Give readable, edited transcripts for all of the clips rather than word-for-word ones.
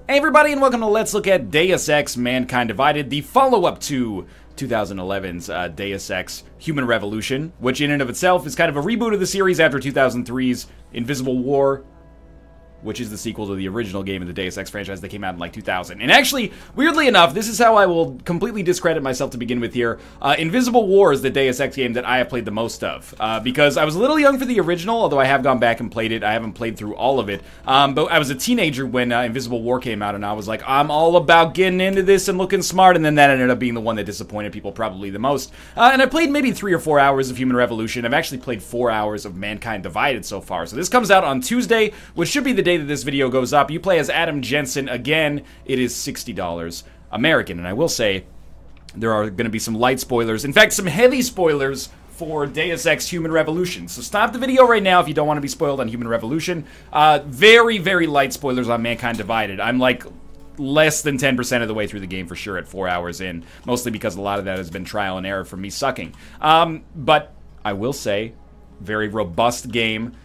Hey everybody, and welcome to Let's Look at Deus Ex Mankind Divided, the follow-up to 2011's Deus Ex Human Revolution, which in and of itself is kind of a reboot of the series after 2003's Invisible War, which is the sequel to the original game in the Deus Ex franchise that came out in like 2000. And actually, weirdly enough, this is how I will completely discredit myself to begin with here. Invisible War is the Deus Ex game that I have played the most of, because I was a little young for the original, although I have gone back and played it. I haven't played through all of it, but I was a teenager when Invisible War came out, and I was like, I'm all about getting into this and looking smart, and then that ended up being the one that disappointed people probably the most. And I played maybe 3 or 4 hours of Human Revolution. I've actually played 4 hours of Mankind Divided so far. So this comes out on Tuesday, which should be the day that this video goes up. You play as Adam Jensen. Again, it is $60 American, and I will say there are going to be some light spoilers, in fact some heavy spoilers for Deus Ex Human Revolution. So stop the video right now if you don't want to be spoiled on Human Revolution. Very, very light spoilers on Mankind Divided. I'm like less than 10% of the way through the game for sure at 4 hours in, mostly because a lot of that has been trial and error from me sucking. But I will say, very robust game.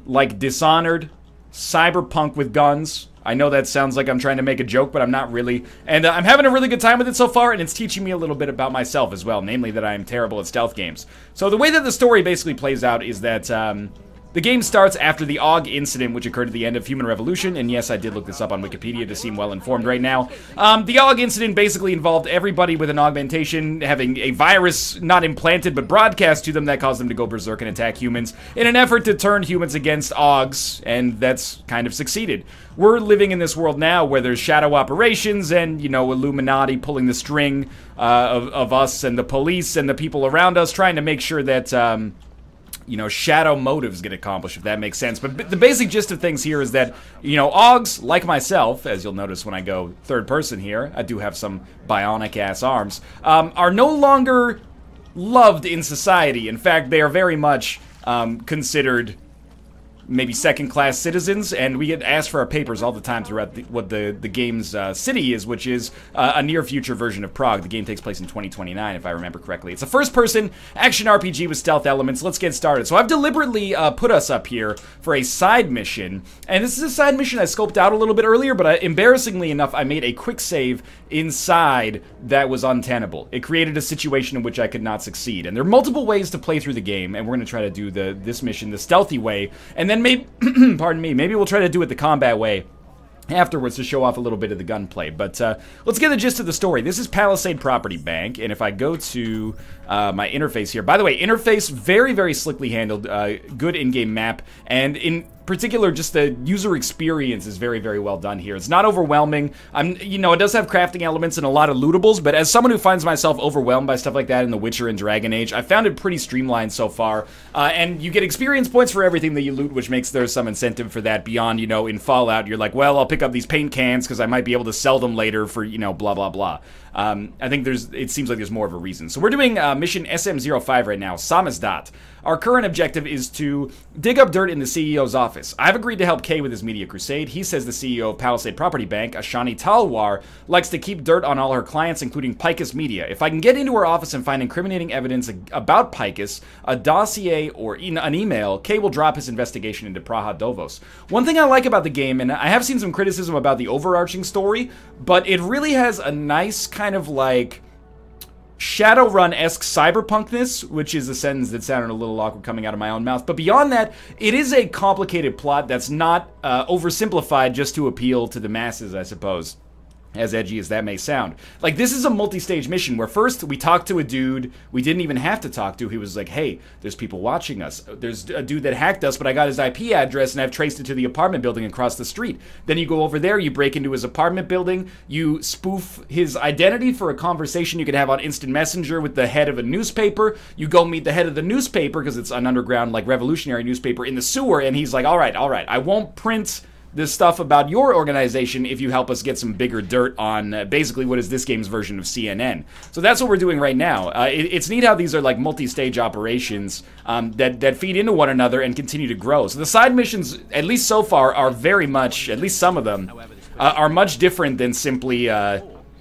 Like Dishonored, cyberpunk with guns. I know that sounds like I'm trying to make a joke, but I'm not really. And I'm having a really good time with it so far, and it's teaching me a little bit about myself as well, namely that I am terrible at stealth games. So the way that the story basically plays out is that the game starts after the AUG incident, which occurred at the end of Human Revolution, and yes, I did look this up on Wikipedia to seem well-informed right now. The AUG incident basically involved everybody with an augmentation having a virus not implanted but broadcast to them that caused them to go berserk and attack humans in an effort to turn humans against AUGs, and that's kind of succeeded. We're living in this world now where there's shadow operations and, you know, Illuminati pulling the string of us and the police and the people around us trying to make sure that you know, shadow motives get accomplished, if that makes sense. But the basic gist of things here is that, you know, AUGs, like myself, as you'll notice when I go third person here, I do have some bionic-ass arms, are no longer loved in society. In fact, they are very much considered maybe second-class citizens, and we get asked for our papers all the time throughout what the game's city is, which is a near-future version of Prague. The game takes place in 2029, if I remember correctly. It's a first-person action RPG with stealth elements. Let's get started. So I've deliberately put us up here for a side mission, and this is a side mission I scoped out a little bit earlier, but embarrassingly enough, I made a quick save inside that was untenable. It created a situation in which I could not succeed, and there are multiple ways to play through the game, and we're going to try to do this mission the stealthy way, and then maybe, pardon me, maybe we'll try to do it the combat way afterwards to show off a little bit of the gunplay. But let's get the gist of the story. This is Palisade Property Bank, and if I go to my interface here, by the way, interface very, very slickly handled, good in-game map, and in particular, just the user experience is very, very well done here. It's not overwhelming. You know, it does have crafting elements and a lot of lootables, but as someone who finds myself overwhelmed by stuff like that in The Witcher and Dragon Age, I found it pretty streamlined so far. And you get experience points for everything that you loot, which makes there some incentive for that beyond, you know, in Fallout, you're like, well, I'll pick up these paint cans because I might be able to sell them later for, you know, blah, blah, blah. I think it seems like there's more of a reason. So we're doing mission SM05 right now, Samizdat. Our current objective is to dig up dirt in the CEO's office. I've agreed to help Kay with his media crusade. He says the CEO of Palisade Property Bank, Ashani Talwar, likes to keep dirt on all her clients, including Picus Media. If I can get into her office and find incriminating evidence about Picus, a dossier or an email, Kay will drop his investigation into Praha Dovos. One thing I like about the game, and I have seen some criticism about the overarching story, but it really has a nice kind of like Shadowrun-esque cyberpunkness, which is a sentence that sounded a little awkward coming out of my own mouth. But beyond that, it is a complicated plot that's not oversimplified just to appeal to the masses, I suppose. As edgy as that may sound. Like, this is a multi-stage mission where first we talked to a dude we didn't even have to talk to. He was like, hey, there's people watching us. There's a dude that hacked us, but I got his IP address and I've traced it to the apartment building across the street. Then you go over there, you break into his apartment building, you spoof his identity for a conversation you could have on Instant Messenger with the head of a newspaper. You go meet the head of the newspaper, because it's an underground, like, revolutionary newspaper in the sewer, and he's like, all right, I won't print this stuff about your organization if you help us get some bigger dirt on basically what is this game's version of CNN. So that's what we're doing right now. It's neat how these are like multi-stage operations that feed into one another and continue to grow. So the side missions, at least so far, are very much, at least some of them, are much different than simply,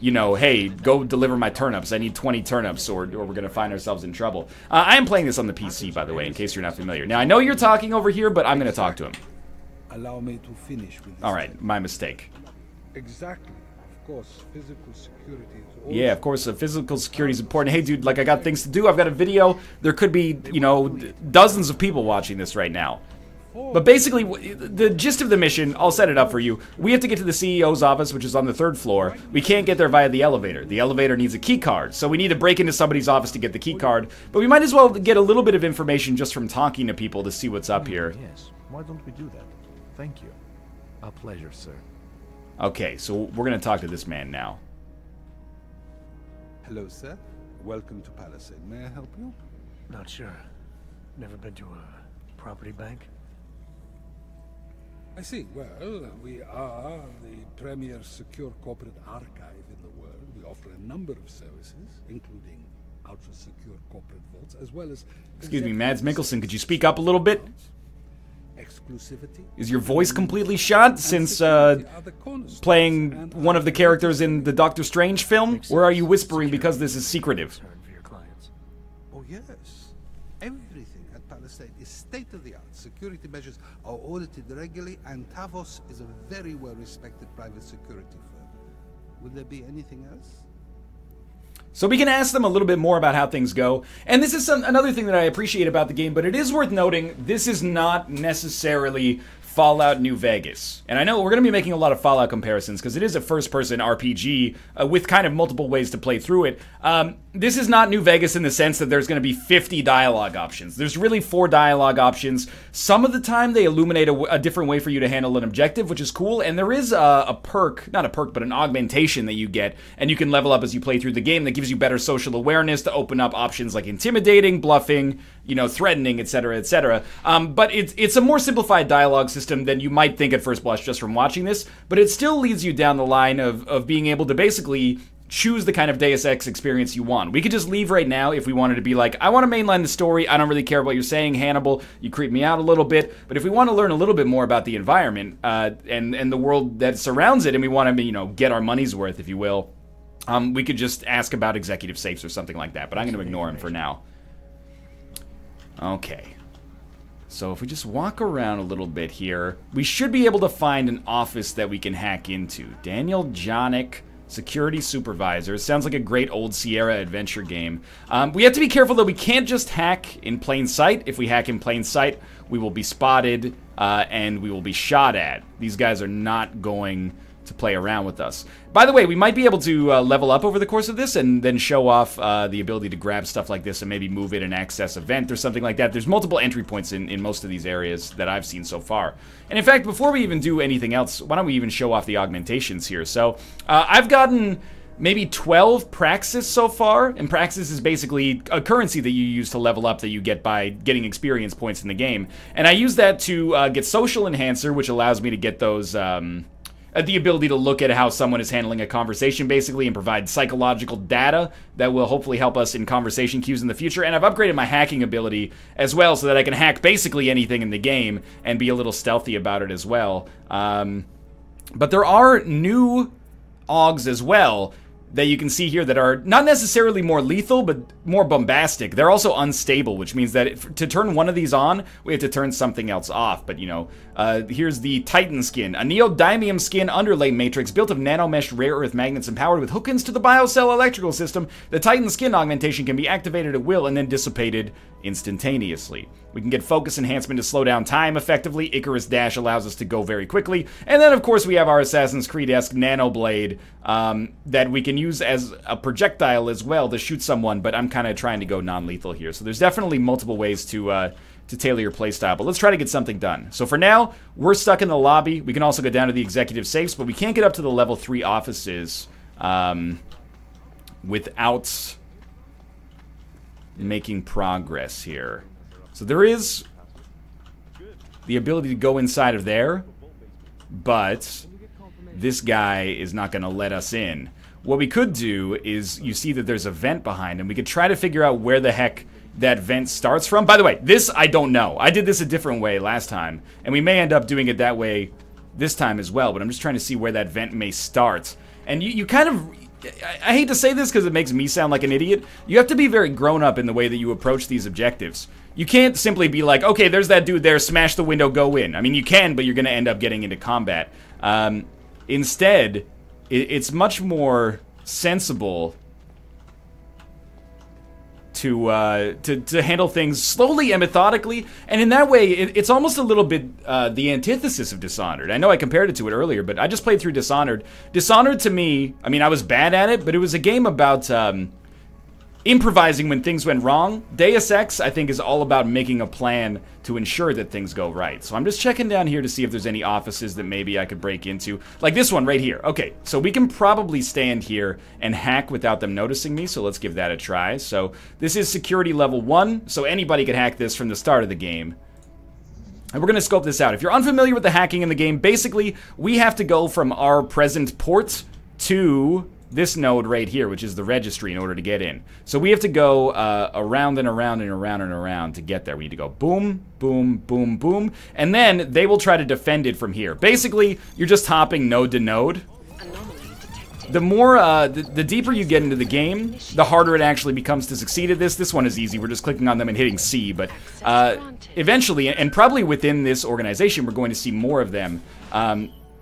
you know, hey, go deliver my turnips. I need 20 turnips or we're going to find ourselves in trouble. I am playing this on the PC, by the way, in case you're not familiar. Now, I know you're talking over here, but I'm going to talk to him. Allow me to finish with this. All right, my mistake. Exactly. Of course, physical security is also... Yeah, of course, physical security is important. Hey, dude, like, I got things to do. I've got a video. There could be, you know, dozens of people watching this right now. But basically, the gist of the mission, I'll set it up for you. We have to get to the CEO's office, which is on the 3rd floor. We can't get there via the elevator. The elevator needs a key card, so we need to break into somebody's office to get the key card. But we might as well get a little bit of information just from talking to people to see what's up here. Yes, why don't we do that? Thank you. A pleasure, sir. Okay, so we're going to talk to this man now. Hello, sir. Welcome to Palisade. May I help you? Not sure. Never been to a property bank. I see. Well, we are the premier secure corporate archive in the world. We offer a number of services, including ultra-secure corporate vaults, as well as... Excuse me, Mads Mikkelsen, could you speak up a little bit? Exclusivity. Is your voice completely shot since playing one of the characters in the Doctor Strange film? Or are you whispering because this is secretive? Oh, yes. Everything at Palisade is state-of-the-art. Security measures are audited regularly, and Tavos is a very well-respected private security firm. Would there be anything else? So we can ask them a little bit more about how things go. And this is another thing that I appreciate about the game, but it is worth noting, this is not necessarily Fallout New Vegas. And I know we're going to be making a lot of Fallout comparisons because it is a first-person RPG with kind of multiple ways to play through it. This is not New Vegas in the sense that there's going to be 50 dialogue options. There's really 4 dialogue options. Some of the time they illuminate a different way for you to handle an objective, which is cool. And there is a perk, not a perk, but an augmentation that you get, and you can level up as you play through the game that gives you better social awareness to open up options like intimidating, bluffing, you know, threatening, etc., etc. But it's a more simplified dialogue system than you might think at first blush just from watching this, but it still leads you down the line of being able to basically choose the kind of Deus Ex experience you want. We could just leave right now if we wanted to be like, I want to mainline the story, I don't really care what you're saying, Hannibal, you creep me out a little bit, but if we want to learn a little bit more about the environment and the world that surrounds it, and we want to, you know, get our money's worth, if you will, we could just ask about executive safes or something like that, but I'm going to ignore him for now. Okay. So if we just walk around a little bit here, we should be able to find an office that we can hack into. Daniel Jonick, Security Supervisor. Sounds like a great old Sierra adventure game. We have to be careful, though. We can't just hack in plain sight. If we hack in plain sight, we will be spotted and we will be shot at. These guys are not going to play around with us. By the way, we might be able to level up over the course of this and then show off the ability to grab stuff like this and maybe move it and access a vent or something like that. There's multiple entry points in most of these areas that I've seen so far. And in fact, before we even do anything else, why don't we even show off the augmentations here? So I've gotten maybe 12 praxis so far, and praxis is basically a currency that you use to level up that you get by getting experience points in the game. And I use that to get social enhancer, which allows me to get those... the ability to look at how someone is handling a conversation, basically, and provide psychological data that will hopefully help us in conversation queues in the future. And I've upgraded my hacking ability as well so that I can hack basically anything in the game and be a little stealthy about it as well. But there are new augs as well that you can see here that are not necessarily more lethal, but more bombastic. They're also unstable, which means that to turn one of these on, we have to turn something else off. But, you know, here's the Titan skin, a neodymium skin underlay matrix built of nanomeshed rare earth magnets and powered with hook-ins to the biocell electrical system. The Titan skin augmentation can be activated at will and then dissipated instantaneously. We can get focus enhancement to slow down time effectively. Icarus Dash allows us to go very quickly. And then, of course, we have our Assassin's Creed-esque nano blade that we can use as a projectile as well to shoot someone, but I'm kind of trying to go non-lethal here. So there's definitely multiple ways to tailor your playstyle, but let's try to get something done. So for now, we're stuck in the lobby. We can also go down to the executive safes, but we can't get up to the level 3 offices without making progress here. So there is the ability to go inside of there, but this guy is not going to let us in. What we could do is, you see that there's a vent behind him. We could try to figure out where the heck that vent starts from. By the way, this I don't know. I did this a different way last time, and we may end up doing it that way this time as well, but I'm just trying to see where that vent may start. And you kind of... I hate to say this because it makes me sound like an idiot. You have to be very grown up in the way that you approach these objectives. You can't simply be like, okay, there's that dude there, smash the window, go in. I mean, you can, but you're going to end up getting into combat. Instead, it's much more sensible to handle things slowly and methodically, and in that way, it's almost a little bit the antithesis of Dishonored. I know I compared it to it earlier, but I just played through Dishonored. Dishonored, to me, I mean, I was bad at it, but it was a game about improvising when things went wrong. Deus Ex, I think, is all about making a plan to ensure that things go right. So I'm just checking down here to see if there's any offices that maybe I could break into. Like this one right here. Okay, so we can probably stand here and hack without them noticing me, so let's give that a try. So this is security level 1, so anybody could hack this from the start of the game. And we're going to scope this out. If you're unfamiliar with the hacking in the game, basically, we have to go from our present port to this node right here, which is the registry, in order to get in. So we have to go around and around and around and around to get there. We need to go boom, boom, boom, boom, and then they will try to defend it from here. Basically, you're just hopping node to node. The more, the deeper you get into the game, the harder it actually becomes to succeed at this. This one is easy. We're just clicking on them and hitting C, but eventually, and probably within this organization, we're going to see more of them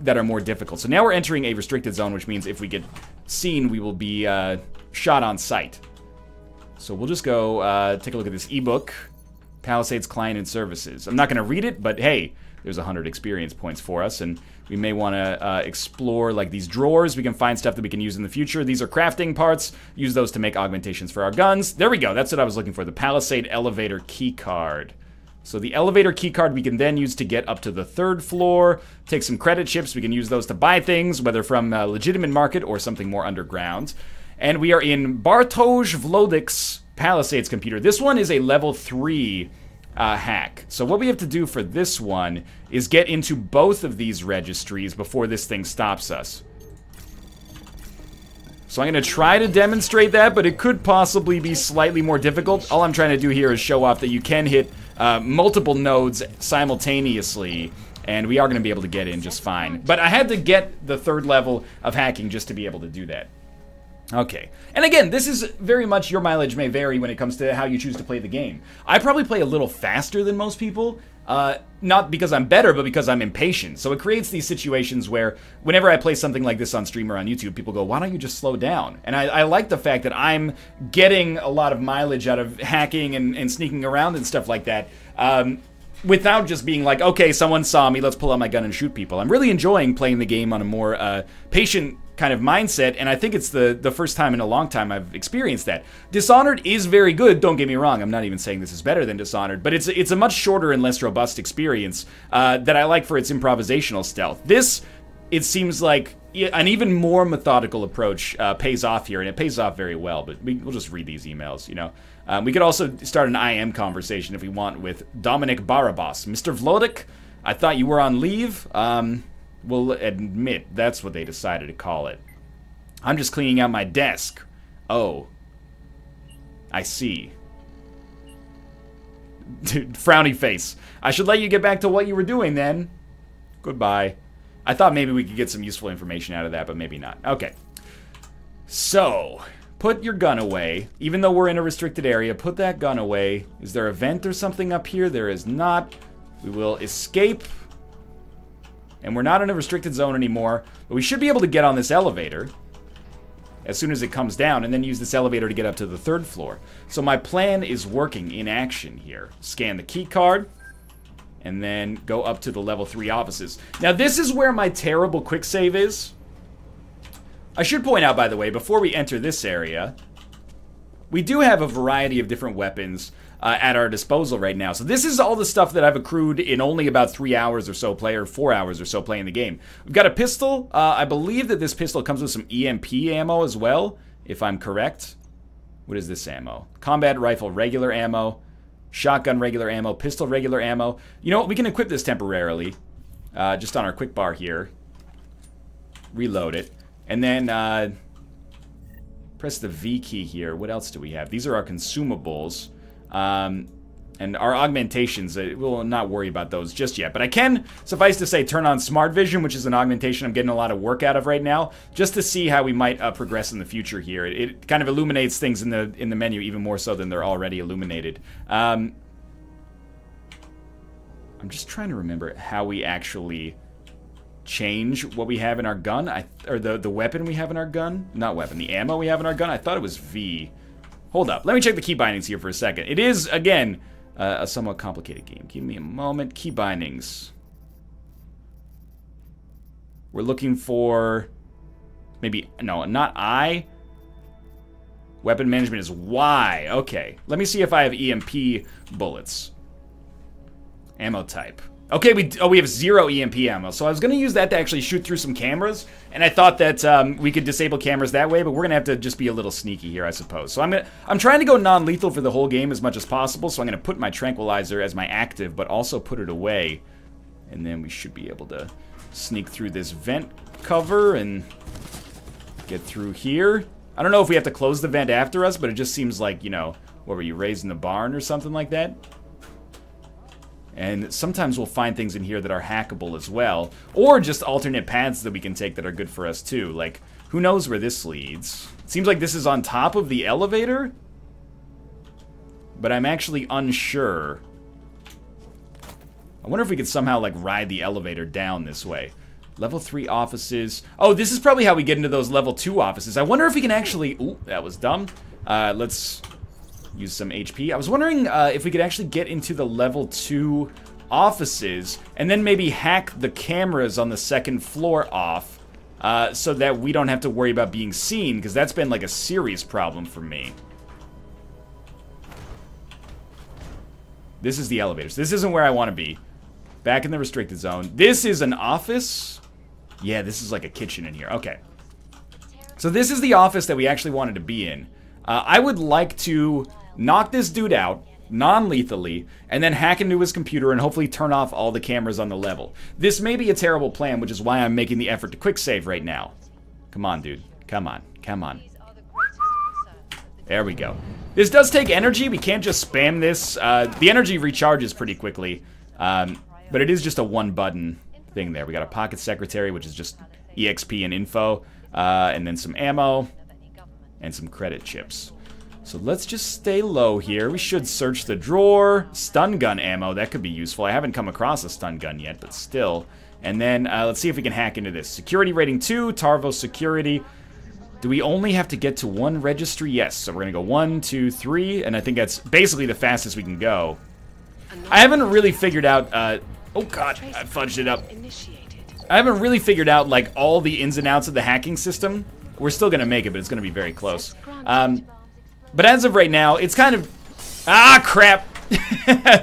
that are more difficult. So now we're entering a restricted zone, which means if we get seen, we will be shot on sight. So we'll just go take a look at this ebook, Palisades Client and Services. I'm not going to read it, but hey, there's 100 experience points for us, and we may want to explore like these drawers. We can find stuff that we can use in the future. These are crafting parts. Use those to make augmentations for our guns. There we go. That's what I was looking for. The Palisade Elevator key card. So the elevator key card we can then use to get up to the 3rd floor. Take some credit chips. We can use those to buy things, whether from a legitimate market or something more underground. And we are in Bartosz Vlodik's Palisades computer. This one is a level 3 hack. So what we have to do for this one is get into both of these registries before this thing stops us. So I'm going to try to demonstrate that, but it could possibly be slightly more difficult. All I'm trying to do here is show off that you can hit multiple nodes simultaneously, and we are going to be able to get in just fine. But I had to get the 3rd level of hacking just to be able to do that. Okay, and again, this is very much your mileage may vary when it comes to how you choose to play the game. I probably play a little faster than most people, not because I'm better, but because I'm impatient. So it creates these situations where whenever I play something like this on stream or on YouTube, people go, why don't you just slow down? And I like the fact that I'm getting a lot of mileage out of hacking and sneaking around and stuff like that, without just being like, okay, someone saw me, let's pull out my gun and shoot people. I'm really enjoying playing the game on a more patient kind of mindset, and I think it's the first time in a long time I've experienced that. Dishonored is very good, don't get me wrong, I'm not even saying this is better than Dishonored, but it's a much shorter and less robust experience that I like for its improvisational stealth. This, it seems like an even more methodical approach pays off here, and it pays off very well, but we'll just read these emails, you know. We could also start an IM conversation if we want with Dominic Barabas. Mr. Vlodik, I thought you were on leave. We'll admit that's what they decided to call it. I'm just cleaning out my desk. Oh. I see. Dude, frowny face. I should let you get back to what you were doing then. Goodbye. I thought maybe we could get some useful information out of that, but maybe not. Okay. So, put your gun away. Even though we're in a restricted area, put that gun away. Is there a vent or something up here? There is not. We will escape. And we're not in a restricted zone anymore, but we should be able to get on this elevator as soon as it comes down, and then use this elevator to get up to the 3rd floor. So my plan is working in action here. Scan the key card, and then go up to the level 3 offices. Now this is where my terrible quick save is. I should point out, by the way, before we enter this area, we do have a variety of different weapons at our disposal right now. So this is all the stuff that I've accrued in only about 3 hours or so play, or 4 hours or so playing the game. We've got a pistol. I believe that this pistol comes with some EMP ammo as well, if I'm correct. What is this ammo? Combat rifle regular ammo, shotgun regular ammo, pistol regular ammo. You know what? We can equip this temporarily, just on our quick bar here. Reload it. And then press the V key here. What else do we have? These are our consumables. And our augmentations, we'll not worry about those just yet. But I can, suffice to say, turn on Smart Vision, which is an augmentation I'm getting a lot of work out of right now, just to see how we might progress in the future here. It kind of illuminates things in the menu even more so than they're already illuminated. I'm just trying to remember how we actually change what we have in our gun, or the weapon we have in our gun. Not weapon, the ammo we have in our gun. I thought it was V. Hold up, let me check the key bindings here for a second. It is, again, a somewhat complicated game. Give me a moment. Key bindings. We're looking for, maybe, no, not I. Weapon management is Y. Okay, let me see if I have EMP bullets. Ammo type. Okay, we have 0 EMP ammo, so I was going to use that to actually shoot through some cameras, and I thought that we could disable cameras that way, but we're going to have to just be a little sneaky here, I suppose. So I'm trying to go non-lethal for the whole game as much as possible, so I'm going to put my tranquilizer as my active, but also put it away, and then we should be able to sneak through this vent cover and get through here. I don't know if we have to close the vent after us, but it just seems like, you know, what were you, raised in the barn or something like that? And sometimes we'll find things in here that are hackable as well. Or just alternate paths that we can take that are good for us too. Like, who knows where this leads? It seems like this is on top of the elevator. But I'm actually unsure. I wonder if we could somehow, like, ride the elevator down this way. Level 3 offices. Oh, this is probably how we get into those level 2 offices. I wonder if we can actually... Ooh, that was dumb. Let's... use some HP. I was wondering if we could actually get into the level 2 offices and then maybe hack the cameras on the second floor off so that we don't have to worry about being seen, because that's been like a serious problem for me. This is the elevators. This isn't where I want to be. Back in the restricted zone. This is an office. Yeah, this is like a kitchen in here. Okay. So this is the office that we actually wanted to be in. I would like to knock this dude out, non-lethally, and then hack into his computer and hopefully turn off all the cameras on the level. This may be a terrible plan, which is why I'm making the effort to quick save right now. Come on, dude. Come on. Come on. There we go. This does take energy. We can't just spam this. The energy recharges pretty quickly, but it is just a one-button thing there. We got a pocket secretary, which is just EXP and info, and then some ammo, and some credit chips. So let's just stay low here. We should search the drawer. Stun gun ammo, that could be useful. I haven't come across a stun gun yet, but still. And then let's see if we can hack into this. Security rating 2, Tarvo security. Do we only have to get to 1 registry? Yes, so we're gonna go 1, 2, 3, and I think that's basically the fastest we can go. I haven't really figured out, oh god, I fudged it up. I haven't really figured out, like, all the ins and outs of the hacking system. We're still gonna make it, but it's gonna be very close. But as of right now, it's kind of... Ah, crap!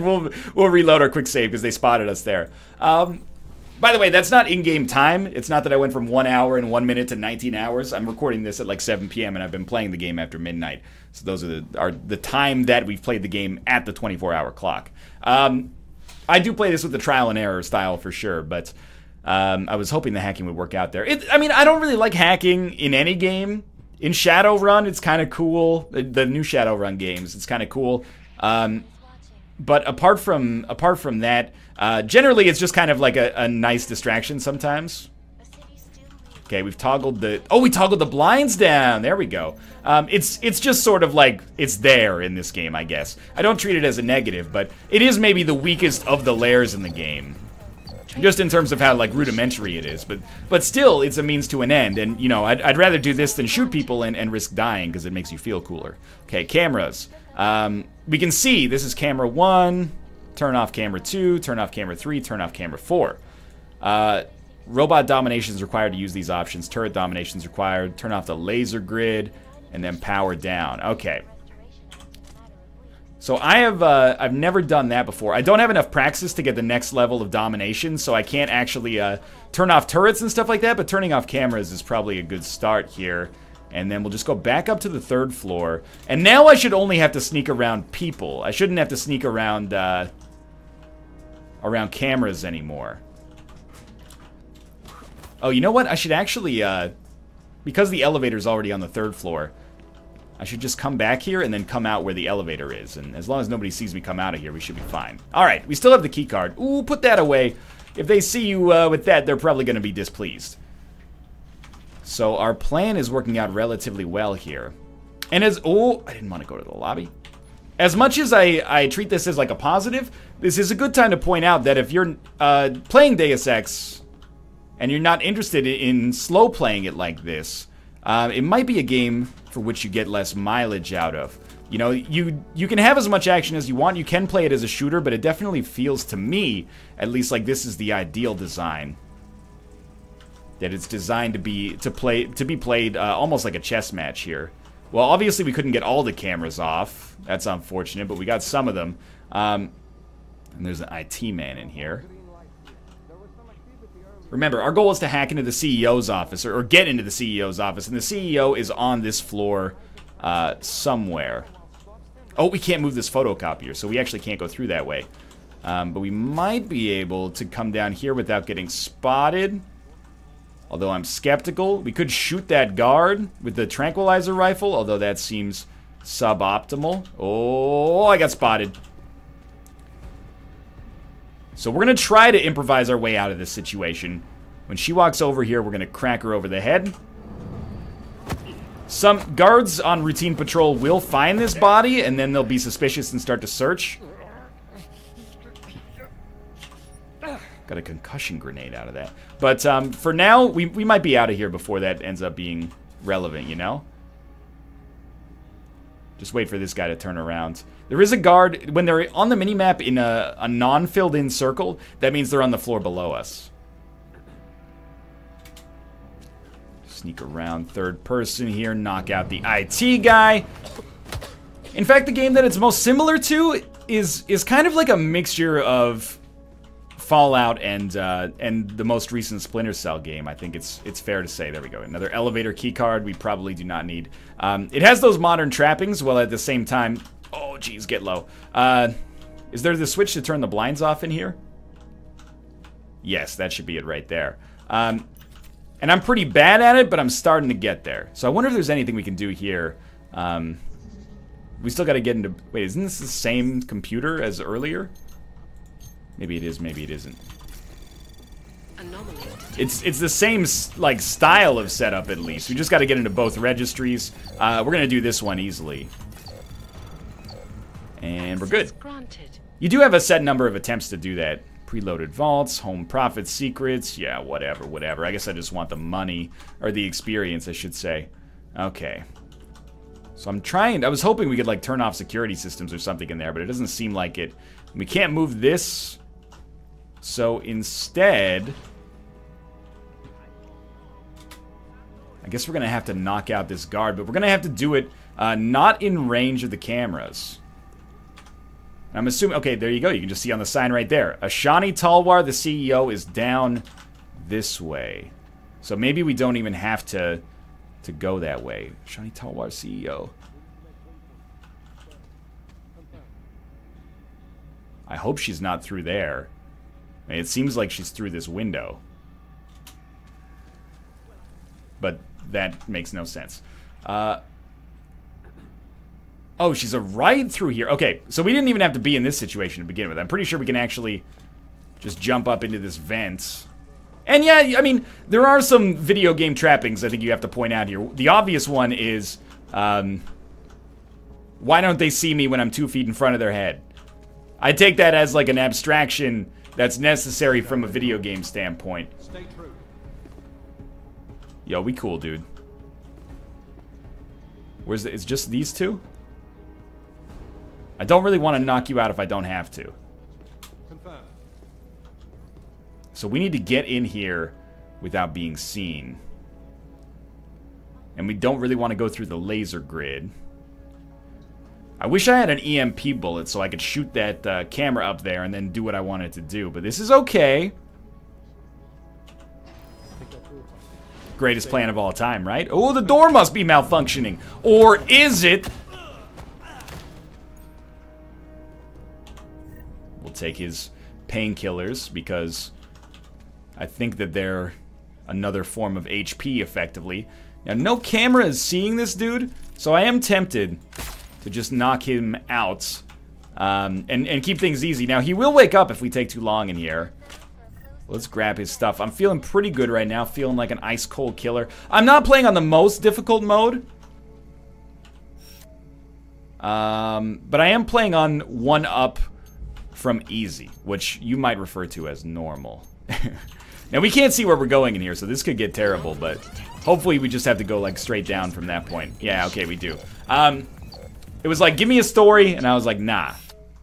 we'll reload our quick save because they spotted us there. By the way, that's not in-game time. It's not that I went from 1 hour and 1 minute to 19 hours. I'm recording this at like 7 p.m. and I've been playing the game after midnight. So those are the time that we've played the game at the 24-hour clock. I do play this with the trial and error style for sure, but I was hoping the hacking would work out there. I mean, I don't really like hacking in any game. In Shadowrun, it's kind of cool. The new Shadowrun games, it's kind of cool. But apart from that, generally it's just kind of like a nice distraction sometimes. Okay, we've toggled the... Oh, we toggled the blinds down! There we go. It's just sort of like, it's there in this game, I guess. I don't treat it as a negative, but it is maybe the weakest of the layers in the game. Just in terms of how, like, rudimentary it is. But still, it's a means to an end. And, you know, I'd rather do this than shoot people and risk dying, because it makes you feel cooler. Okay, cameras. We can see, this is camera 1, turn off camera 2, turn off camera 3, turn off camera 4. Robot domination is required to use these options. Turret domination is required. Turn off the laser grid, and then power down. Okay. So I've never done that before. I don't have enough praxis to get the next level of domination, so I can't actually turn off turrets and stuff like that, but turning off cameras is probably a good start here. And then we'll just go back up to the 3rd floor. And now I should only have to sneak around people. I shouldn't have to sneak around around cameras anymore. Oh, you know what? I should actually, because the elevator's already on the 3rd floor, I should just come back here and then come out where the elevator is. And as long as nobody sees me come out of here, we should be fine. Alright, we still have the key card. Ooh, put that away. If they see you with that, they're probably going to be displeased. So our plan is working out relatively well here. And as... Oh, I didn't want to go to the lobby. As much as I treat this as like a positive, this is a good time to point out that if you're playing Deus Ex... and you're not interested in slow playing it like this, it might be a game for which you get less mileage out of. You know, you can have as much action as you want. You can play it as a shooter, but it definitely feels to me, at least, like this is the ideal design. That it's designed to be played almost like a chess match here. Well, obviously we couldn't get all the cameras off. That's unfortunate, but we got some of them. And there's an IT man in here. Remember, our goal is to hack into the CEO's office, or get into the CEO's office, and the CEO is on this floor somewhere. Oh, we can't move this photocopier, so we actually can't go through that way. But we might be able to come down here without getting spotted. Although I'm skeptical. We could shoot that guard with the tranquilizer rifle, although that seems suboptimal. Oh, I got spotted. So we're going to try to improvise our way out of this situation. When she walks over here, we're going to crack her over the head. Some guards on routine patrol will find this body, and then they'll be suspicious and start to search. Got a concussion grenade out of that. But for now, we might be out of here before that ends up being relevant, you know? Just wait for this guy to turn around. There is a guard. When they're on the minimap in a non-filled-in circle, that means they're on the floor below us. Sneak around third person here, knock out the IT guy. In fact, the game that it's most similar to is kind of like a mixture of Fallout and the most recent Splinter Cell game. I think it's fair to say. There we go. Another elevator keycard we probably do not need. It has those modern trappings, while at the same time... Oh, geez, get low. Is there the switch to turn the blinds off in here? Yes, that should be it right there. And I'm pretty bad at it, but I'm starting to get there. So I wonder if there's anything we can do here. We still got to get into... Wait, isn't this the same computer as earlier? Maybe it is, maybe it isn't. It's the same, like, style of setup, at least. We just got to get into both registries. We're going to do this one easily. And we're good. You do have a set number of attempts to do that. Preloaded vaults, home profit secrets. Yeah, whatever. I guess I just want the money, or the experience, I should say. Okay. So I'm trying... I was hoping we could, like, turn off security systems or something in there, but it doesn't seem like it. We can't move this... So instead, I guess we're going to have to knock out this guard, but we're going to have to do it not in range of the cameras. I'm assuming, okay, there you go. You can just see on the sign right there. Ashani Talwar, the CEO, is down this way. So maybe we don't even have to go that way. Ashani Talwar, CEO. I hope she's not through there. I mean, it seems like she's through this window. But that makes no sense. Oh, she's a right through here. Okay, so we didn't even have to be in this situation to begin with. I'm pretty sure we can actually just jump up into this vent. And yeah, I mean, there are some video game trappings I think you have to point out here. The obvious one is, why don't they see me when I'm 2 feet in front of their head? I take that as like an abstraction that's necessary from a video game standpoint. Stay true. Yo, we cool, dude. Where's the... It's just these two? I don't really want to knock you out if I don't have to. Confirm. So we need to get in here without being seen. And we don't really want to go through the laser grid. I wish I had an EMP bullet so I could shoot that camera up there and then do what I wanted to do. But this is okay. Greatest plan of all time, right? Oh, the door must be malfunctioning. Or is it? We'll take his painkillers because I think that they're another form of HP, effectively. Now, no camera is seeing this dude, so I am tempted to just knock him out and keep things easy. Now, he will wake up if we take too long in here. Let's grab his stuff. I'm feeling pretty good right now, feeling like an ice-cold killer. I'm not playing on the most difficult mode. But I am playing on 1 up from easy, which you might refer to as normal. Now, we can't see where we're going in here, so this could get terrible, but hopefully we just have to go, like, straight down from that point. Yeah, okay, we do. It was like, give me a story, and I was like, nah.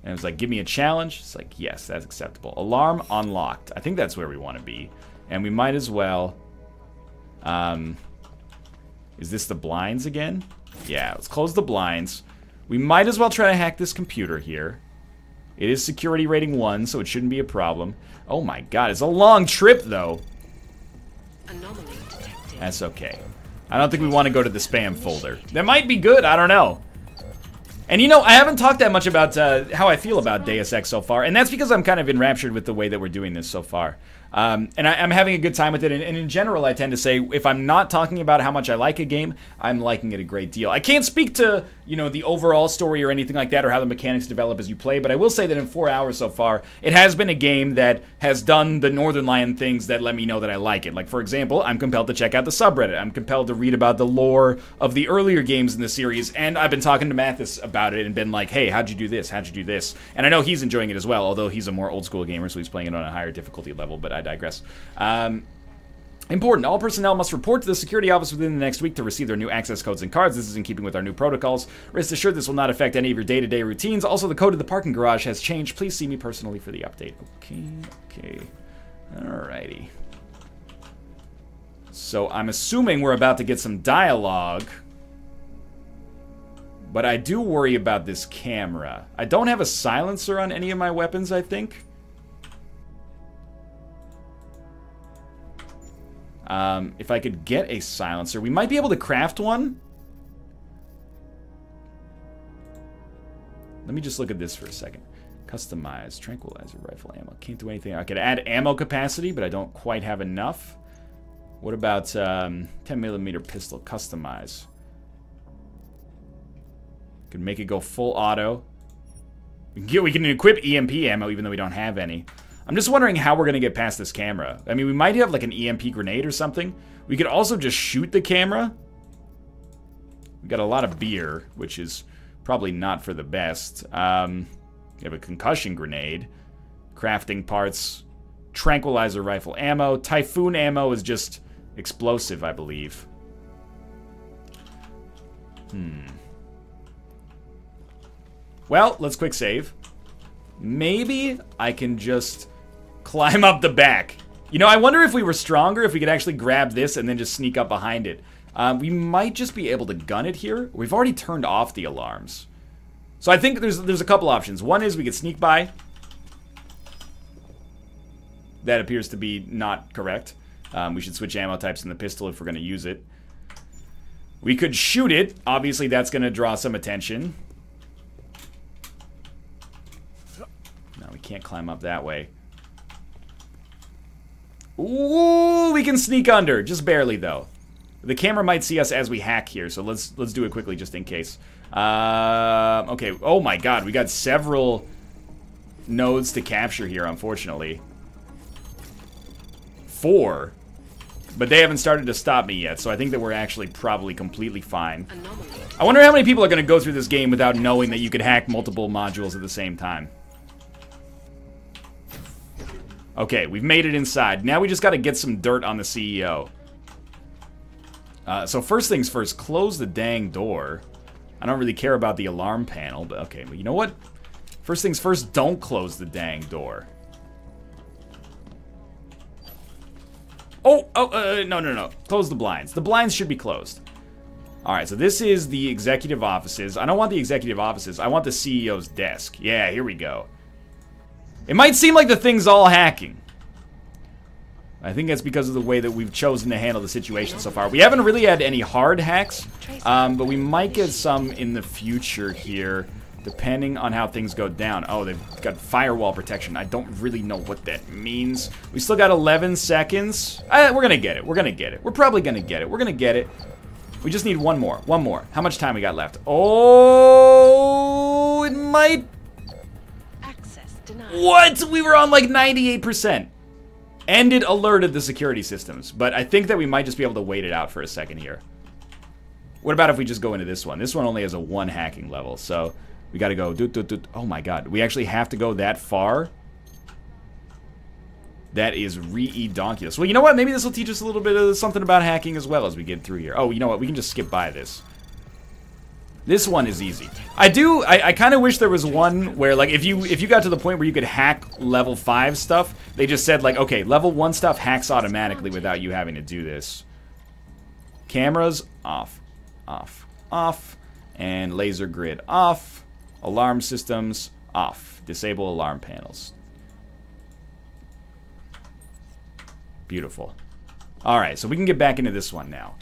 And it was like, give me a challenge. It's like, yes, that's acceptable. Alarm unlocked. I think that's where we want to be. And we might as well... is this the blinds again? Yeah, let's close the blinds. We might as well try to hack this computer here. It is security rating 1, so it shouldn't be a problem. Oh my god, it's a long trip, though. Anomaly detected. That's okay. I don't think we want to go to the spam folder. That might be good, I don't know. And you know, I haven't talked that much about how I feel about Deus Ex so far, and that's because I'm kind of enraptured with the way that we're doing this so far. And I'm having a good time with it, and in general, I tend to say, if I'm not talking about how much I like a game, I'm liking it a great deal. I can't speak to, you know, the overall story or anything like that, or how the mechanics develop as you play, but I will say that in 4 hours so far, it has been a game that has done the Northern Lion things that let me know that I like it. Like, for example, I'm compelled to check out the subreddit. I'm compelled to read about the lore of the earlier games in the series, and I've been talking to Mathis about it and been like, hey, how'd you do this? How'd you do this? And I know he's enjoying it as well, although he's a more old-school gamer, so he's playing it on a higher difficulty level, but I digress. Important. All personnel must report to the security office within the next week to receive their new access codes and cards. This is in keeping with our new protocols. Rest assured this will not affect any of your day-to-day routines. Also, the code of the parking garage has changed. Please see me personally for the update. Okay. Alrighty. So I'm assuming we're about to get some dialogue. But I do worry about this camera. I don't have a silencer on any of my weapons, I think. If I could get a silencer, we might be able to craft one. Let me just look at this for a second. Customize, tranquilizer, rifle ammo. Can't do anything. I could add ammo capacity, but I don't quite have enough. What about 10mm pistol? Customize. Could make it go full auto. We can equip EMP ammo even though we don't have any. I'm just wondering how we're going to get past this camera. I mean, we might have like an EMP grenade or something. We could also just shoot the camera. We got a lot of beer, which is probably not for the best. We have a concussion grenade. Crafting parts. Tranquilizer rifle ammo. Typhoon ammo is just explosive, I believe. Well, let's quick save. Maybe I can just climb up the back. You know, I wonder if we were stronger, if we could actually grab this and then just sneak up behind it. We might just be able to gun it here. We've already turned off the alarms. So I think there's a couple options. One is we could sneak by. That appears to be not correct. We should switch ammo types in the pistol if we're going to use it. We could shoot it. Obviously, that's going to draw some attention. No, we can't climb up that way. Ooh, we can sneak under. Just barely, though. The camera might see us as we hack here, so let's do it quickly just in case. Okay. Oh my god, we got several nodes to capture here, unfortunately. 4. But they haven't started to stop me yet, so I think that we're actually probably completely fine. I wonder how many people are going to go through this game without knowing that you could hack multiple modules at the same time. Okay, we've made it inside. Now we just got to get some dirt on the CEO. So first things first, close the dang door. I don't really care about the alarm panel, but okay, but you know what? First things first, don't close the dang door. No. Close the blinds. The blinds should be closed. Alright, so this is the executive offices. I don't want the executive offices. I want the CEO's desk. Yeah, here we go. It might seem like the thing's all hacking. I think that's because of the way that we've chosen to handle the situation so far. We haven't really had any hard hacks, but we might get some in the future here, depending on how things go down. Oh, they've got firewall protection. I don't really know what that means. We still got 11 seconds. We're going to get it. We're going to get it. We're probably going to get it. We're going to get it. We just need one more. One more. How much time we got left? Oh, it might... What? We were on like 98%. And it alerted the security systems. But I think that we might just be able to wait it out for a second here. What about if we just go into this one? This one only has a 1 hacking level, so we gotta go... Oh my god, we actually have to go that far? That is re-donkulous. Well, you know what? Maybe this will teach us a little bit of something about hacking as well as we get through here. Oh, you know what? We can just skip by this. This one is easy. I kind of wish there was one where, like, if you got to the point where you could hack level 5 stuff, they just said, like, okay, level 1 stuff hacks automatically without you having to do this. Cameras, off, off, off. And laser grid, off. Alarm systems, off. Disable alarm panels. Beautiful. Alright, so we can get back into this one now.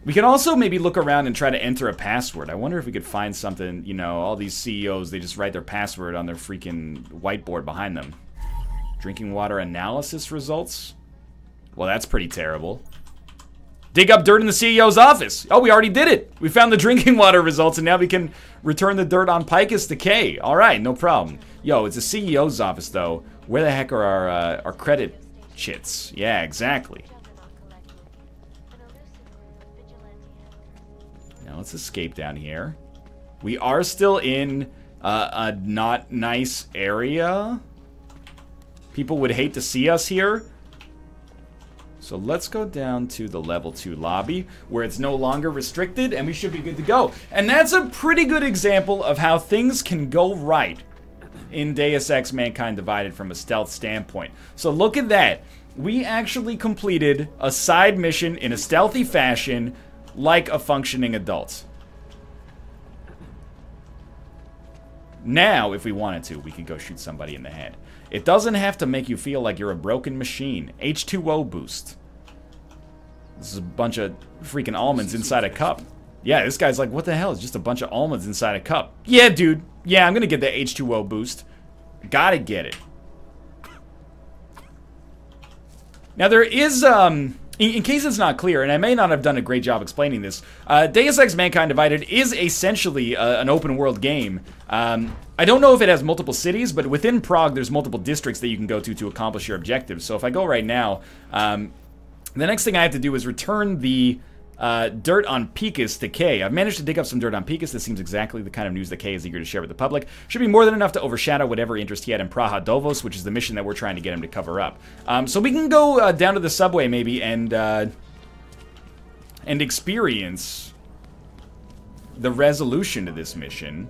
We can also maybe look around and try to enter a password. I wonder if we could find something, you know, all these CEOs, they just write their password on their freaking whiteboard behind them. Drinking water analysis results? Well, that's pretty terrible. Dig up dirt in the CEO's office. Oh, we already did it. We found the drinking water results, and now we can return the dirt on Picus Decay. All right, no problem. Yo, it's a CEO's office, though. Where the heck are our credit chits? Yeah, exactly. Now let's escape down here. We are still in a not nice area. People would hate to see us here. So let's go down to the level 2 lobby where it's no longer restricted and we should be good to go. And that's a pretty good example of how things can go right in Deus Ex Mankind Divided from a stealth standpoint. So look at that. We actually completed a side mission in a stealthy fashion like a functioning adult. Now, if we wanted to, we could go shoot somebody in the head. It doesn't have to make you feel like you're a broken machine. H2O boost. This is a bunch of freaking almonds inside a cup. Yeah, this guy's like, what the hell? It's just a bunch of almonds inside a cup. Yeah, dude. Yeah, I'm gonna get the H2O boost. Gotta get it. Now there is, in case it's not clear, and I may not have done a great job explaining this, Deus Ex Mankind Divided is essentially an open world game. I don't know if it has multiple cities, but within Prague there's multiple districts that you can go to accomplish your objectives. So if I go right now, the next thing I have to do is return the dirt on Picus to Kay. I've managed to dig up some dirt on Picus. This seems exactly the kind of news that Kay is eager to share with the public. Should be more than enough to overshadow whatever interest he had in Praha Dovos, which is the mission that we're trying to get him to cover up. So we can go down to the subway maybe and experience the resolution to this mission.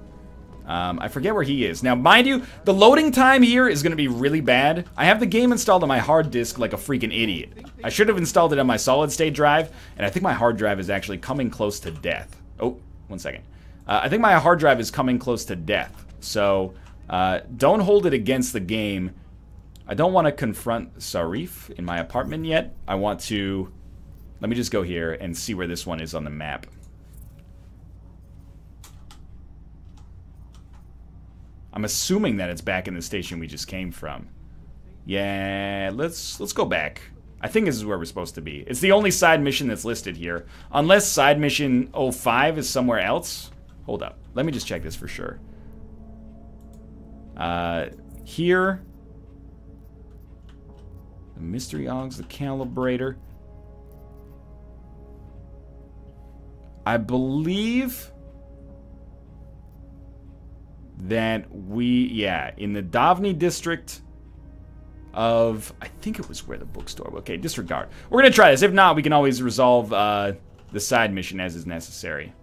I forget where he is. Now, mind you, the loading time here is going to be really bad. I have the game installed on my hard disk like a freaking idiot. I should have installed it on my solid-state drive, and I think my hard drive is actually coming close to death. Oh, one second. I think my hard drive is coming close to death. So, don't hold it against the game. I don't want to confront Sarif in my apartment yet. I want to... Let me just go here and see where this one is on the map. I'm assuming that it's back in the station we just came from. Yeah, let's go back. I think this is where we're supposed to be. It's the only side mission that's listed here. Unless side mission 05 is somewhere else. Hold up. Let me just check this for sure. Here. The mystery augs, the calibrator. I believe... that yeah, in the Davni district of, I think it was where the bookstore, okay, disregard. We're gonna try this. If not, we can always resolve the side mission as is necessary.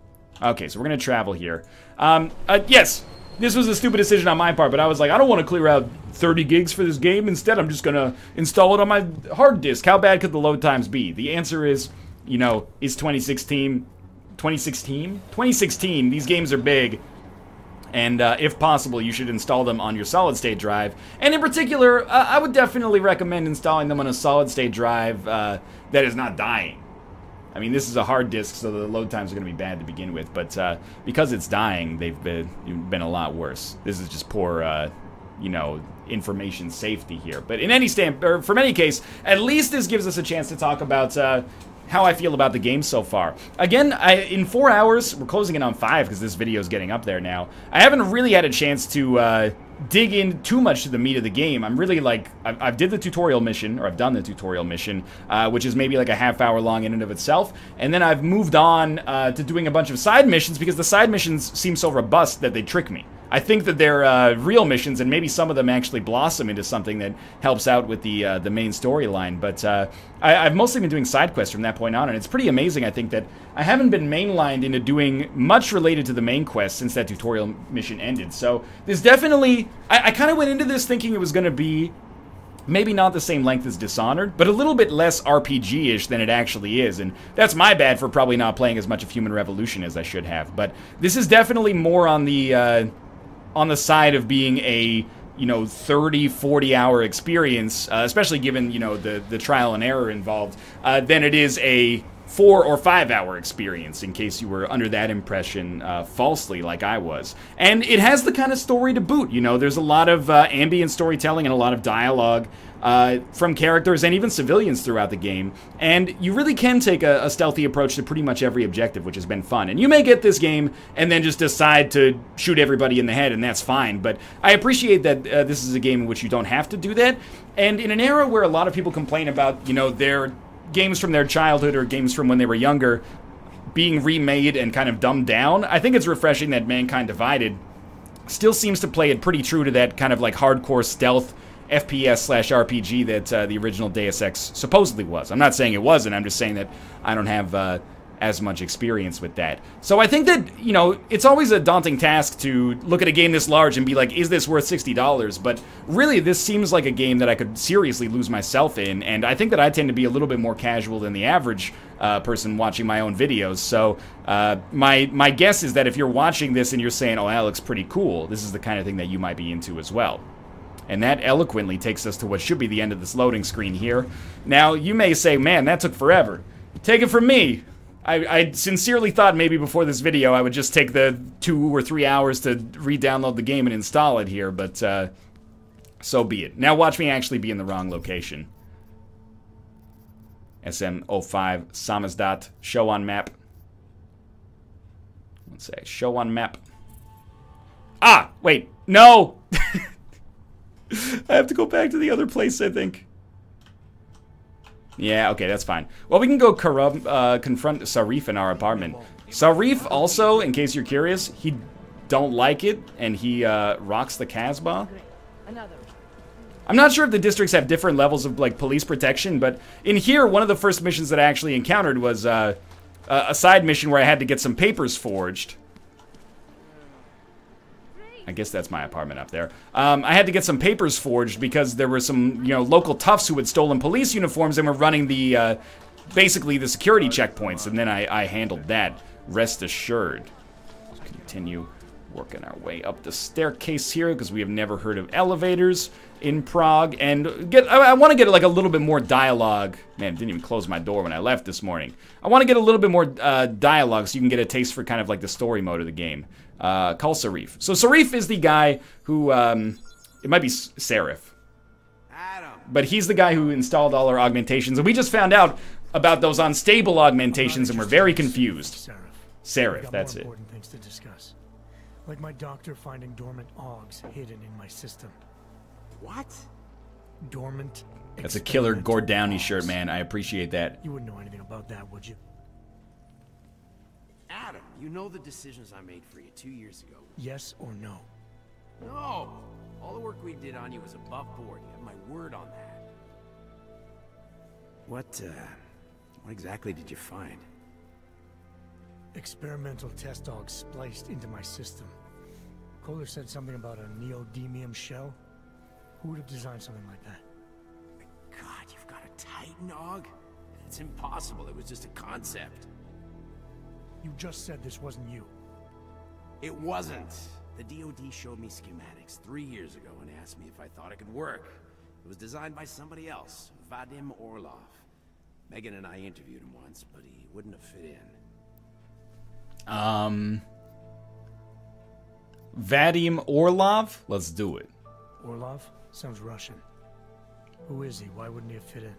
Okay, so we're gonna travel here. Yes, this was a stupid decision on my part, but I was like, I don't want to clear out 30 gigs for this game. Instead, I'm just gonna install it on my hard disk. How bad could the load times be? The answer is, you know, is 2016, these games are big. And if possible, you should install them on your solid-state drive. And in particular, I would definitely recommend installing them on a solid-state drive that is not dying. I mean, this is a hard disk, so the load times are going to be bad to begin with. But because it's dying, they've been a lot worse. This is just poor, you know, information safety here. But in any from any case, at least this gives us a chance to talk about... how I feel about the game so far. Again, in 4 hours, we're closing in on 5 because this video is getting up there now. I haven't really had a chance to dig in too much to the meat of the game. I'm really like, I've did the tutorial mission, or I've done the tutorial mission, which is maybe like a half-hour long in and of itself, and then I've moved on to doing a bunch of side missions because the side missions seem so robust that they trick me. I think that they're real missions, and maybe some of them actually blossom into something that helps out with the main storyline. But I've mostly been doing side quests from that point on, and it's pretty amazing, I think, that I haven't been mainlined into doing much related to the main quest since that tutorial mission ended. So there's definitely... I kind of went into this thinking it was going to be maybe not the same length as Dishonored, but a little bit less RPG-ish than it actually is, and that's my bad for probably not playing as much of Human Revolution as I should have. But this is definitely more on the side of being a, you know, 30, 40-hour experience, especially given, you know, the trial and error involved, than it is a 4 or 5 hour experience, in case you were under that impression falsely like I was. And it has the kind of story to boot, you know, there's a lot of ambient storytelling and a lot of dialogue from characters and even civilians throughout the game, and you really can take a stealthy approach to pretty much every objective, which has been fun. And you may get this game and then just decide to shoot everybody in the head, and that's fine, but I appreciate that this is a game in which you don't have to do that. And in an era where a lot of people complain about, you know, their games from their childhood or games from when they were younger being remade and kind of dumbed down, I think it's refreshing that Mankind Divided still seems to play it pretty true to that kind of like hardcore stealth FPS/RPG that the original Deus Ex supposedly was. I'm not saying it wasn't, I'm just saying that I don't have as much experience with that. So I think that, you know, it's always a daunting task to look at a game this large and be like, is this worth $60? But really, this seems like a game that I could seriously lose myself in, and I think that I tend to be a little bit more casual than the average person watching my own videos. So my guess is that if you're watching this and you're saying, oh, that looks pretty cool, this is the kind of thing that you might be into as well. And that eloquently takes us to what should be the end of this loading screen here. Now, you may say, man, that took forever. Take it from me. I sincerely thought maybe before this video I would just take the 2 or 3 hours to re-download the game and install it here, but so be it. Now watch me actually be in the wrong location. SM05 Samizdat, show on map. Let's say, show on map. Ah, wait, no! I have to go back to the other place, I think. Yeah, okay, that's fine. Well, we can go confront Sarif in our apartment. Sarif also, in case you're curious, he don't like it, and he rocks the Casbah. I'm not sure if the districts have different levels of like police protection, but in here, one of the first missions that I actually encountered was a side mission where I had to get some papers forged. I guess that's my apartment up there. I had to get some papers forged because there were some, you know, local toughs who had stolen police uniforms and were running the, basically the security checkpoints, and then I handled that, rest assured. Let's continue working our way up the staircase here because we have never heard of elevators in Prague, and I want to get like a little bit more dialogue. Man, didn't even close my door when I left this morning. I want to get a little bit more dialogue so you can get a taste for kind of like the story mode of the game. Call Sarif. So Sarif is the guy who, it might be Serif, but he's the guy who installed all our augmentations, and we just found out about those unstable augmentations and we're very confused. Serif, that's it. Important things to discuss. Like my doctor finding dormant augs hidden in my system. What? Dormant. That's a killer Gord Downey shirt, man. I appreciate that. You wouldn't know anything about that, would you? Adam, you know the decisions I made for you 2 years ago. Yes or no? No! All the work we did on you was above board. You have my word on that. What exactly did you find? Experimental test dogs spliced into my system. Kohler said something about a neodymium shell. Who would have designed something like that? God, you've got a Titan dog? It's impossible. It was just a concept. You just said this wasn't you. It wasn't. The DoD showed me schematics 3 years ago and asked me if I thought it could work. It was designed by somebody else, Vadim Orlov. Megan and I interviewed him once, but he wouldn't have fit in. Vadim Orlov? Let's do it. Orlov? Sounds Russian. Who is he? Why wouldn't he have fit in?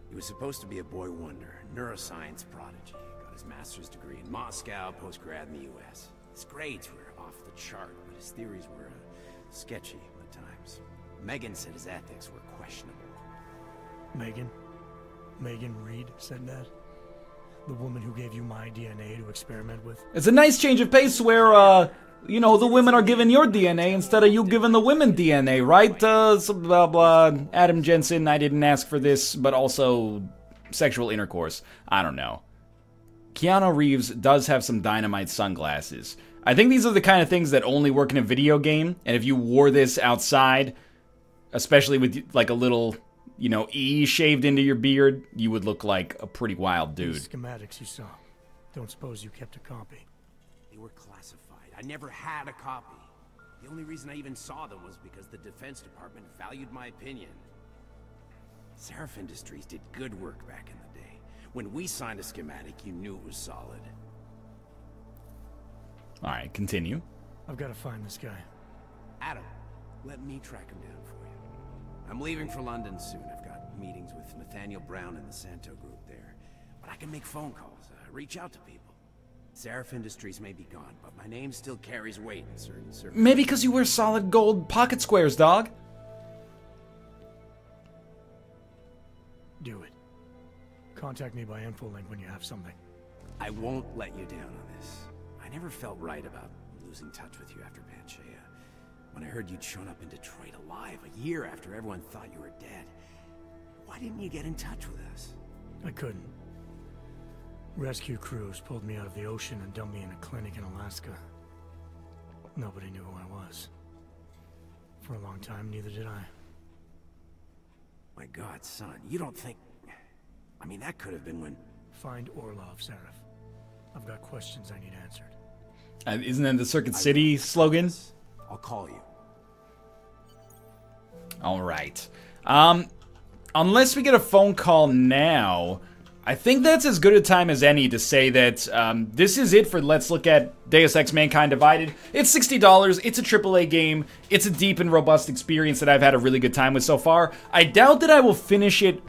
He was supposed to be a boy wonder, neuroscience prodigy. Got his master's degree in Moscow, post-grad in the US. His grades were off the chart, but his theories were sketchy at times. Megan said his ethics were questionable. Megan? Megan Reed said that? The woman who gave you my DNA to experiment with? It's a nice change of pace where you know, the women are giving your DNA instead of you giving the women DNA, right? Some blah blah. Adam Jensen, I didn't ask for this, but also sexual intercourse. I don't know. Keanu Reeves does have some dynamite sunglasses. I think these are the kind of things that only work in a video game, and if you wore this outside, especially with like a little, you know, E shaved into your beard, you would look like a pretty wild dude. These schematics you saw. Don't suppose you kept a copy? They were classified. I never had a copy. The only reason I even saw them was because the Defense Department valued my opinion. Seraph Industries did good work back in the day. When we signed a schematic, you knew it was solid. Alright, continue. I've got to find this guy. Adam, let me track him down for you. I'm leaving for London soon. I've got meetings with Nathaniel Brown and the Santo group there. But I can make phone calls, reach out to people. Seraph Industries may be gone, but my name still carries weight in certain circles. Maybe because you wear solid gold pocket squares, dog. Do it. Contact me by infolink when you have something. I won't let you down on this. I never felt right about losing touch with you after Panchea. When I heard you'd shown up in Detroit alive a year after everyone thought you were dead. Why didn't you get in touch with us? I couldn't. Rescue crews pulled me out of the ocean and dumped me in a clinic in Alaska. Nobody knew who I was. For a long time, neither did I. My God, son, you don't think... I mean, that could have been when... Find Orlov, Seraph. I've got questions I need answered. Isn't that the Circuit City slogan? I'll call you. Alright. Unless we get a phone call now, I think that's as good a time as any to say that this is it for Let's Look at Deus Ex Mankind Divided. It's $60, it's a AAA game, it's a deep and robust experience that I've had a really good time with so far. I doubt that I will finish it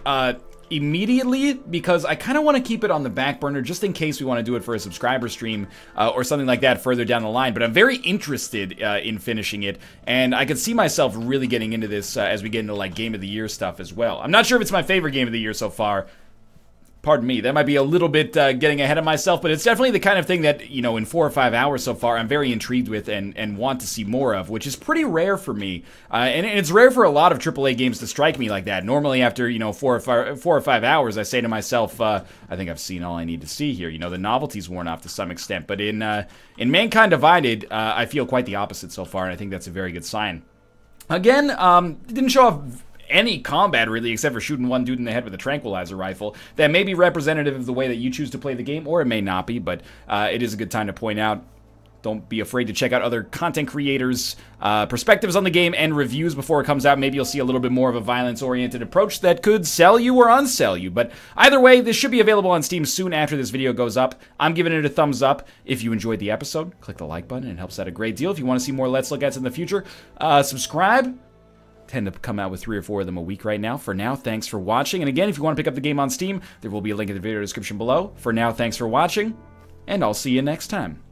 immediately, because I kind of want to keep it on the back burner just in case we want to do it for a subscriber stream or something like that further down the line. But I'm very interested in finishing it, and I could see myself really getting into this as we get into like Game of the Year stuff as well. I'm not sure if it's my favorite Game of the Year so far. Pardon me, that might be a little bit getting ahead of myself, but it's definitely the kind of thing that, you know, in 4 or 5 hours so far, I'm very intrigued with and want to see more of, which is pretty rare for me. And it's rare for a lot of AAA games to strike me like that. Normally after, you know, 4 or 5 hours, I say to myself, I think I've seen all I need to see here. You know, the novelty's worn off to some extent. But in Mankind Divided, I feel quite the opposite so far, and I think that's a very good sign. Again, didn't show off any combat really, except for shooting one dude in the head with a tranquilizer rifle. That may be representative of the way that you choose to play the game, or it may not be, but it is a good time to point out. Don't be afraid to check out other content creators' perspectives on the game and reviews before it comes out. Maybe you'll see a little bit more of a violence-oriented approach that could sell you or unsell you. But either way, this should be available on Steam soon after this video goes up. I'm giving it a thumbs up. If you enjoyed the episode, click the like button. It helps out a great deal. If you want to see more Let's Look At's in the future, subscribe. Tend to come out with 3 or 4 of them a week right now. For now, thanks for watching. And again, if you want to pick up the game on Steam, there will be a link in the video description below. For now, thanks for watching, and I'll see you next time.